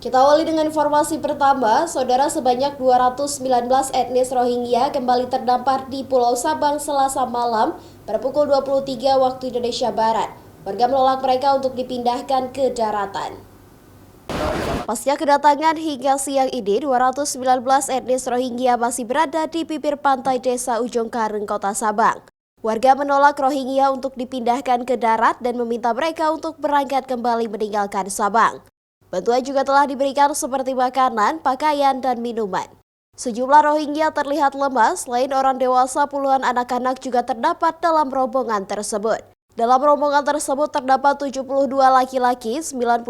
Kita awali dengan informasi pertama, saudara sebanyak 219 etnis Rohingya kembali terdampar di Pulau Sabang Selasa malam pada pukul 23 waktu Indonesia Barat. Warga menolak mereka untuk dipindahkan ke daratan. Pasca kedatangan hingga siang ini, 219 etnis Rohingya masih berada di bibir pantai desa Ujung Kareng, Kota Sabang. Warga menolak Rohingya untuk dipindahkan ke darat dan meminta mereka untuk berangkat kembali meninggalkan Sabang. Bantuan juga telah diberikan seperti makanan, pakaian, dan minuman. Sejumlah Rohingya terlihat lemas, selain orang dewasa puluhan anak-anak juga terdapat dalam rombongan tersebut. Dalam rombongan tersebut terdapat 72 laki-laki, 91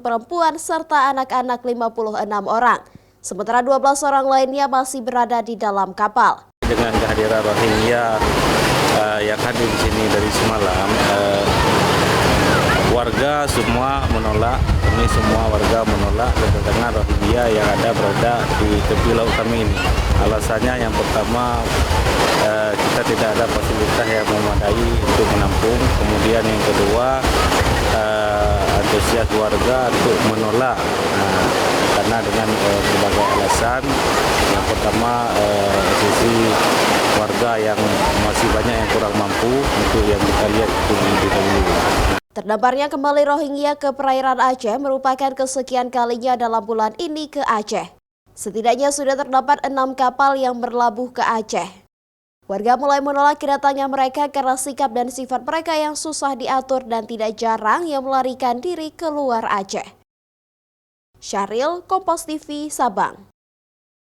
perempuan, serta anak-anak 56 orang. Sementara 12 orang lainnya masih berada di dalam kapal. Dengan kehadiran Rohingya yang hadir di sini dari semalam, warga semua menolak, kami semua warga menolak kedatangan Rohingya yang berada di tepi laut kami ini. Alasannya yang pertama, kita tidak ada fasilitas yang memadai untuk menampung. Kemudian yang kedua, antusias warga untuk menolak karena dengan berbagai alasan. Yang pertama, sisi warga yang masih banyak yang kurang mampu untuk yang kita lihat di dahulu. Terdamparnya kembali Rohingya ke perairan Aceh merupakan kesekian kalinya dalam bulan ini ke Aceh. Setidaknya sudah terdapat 6 kapal yang berlabuh ke Aceh. Warga mulai menolak kedatangan mereka karena sikap dan sifat mereka yang susah diatur dan tidak jarang yang melarikan diri keluar Aceh. Syahril, Kompas TV, Sabang.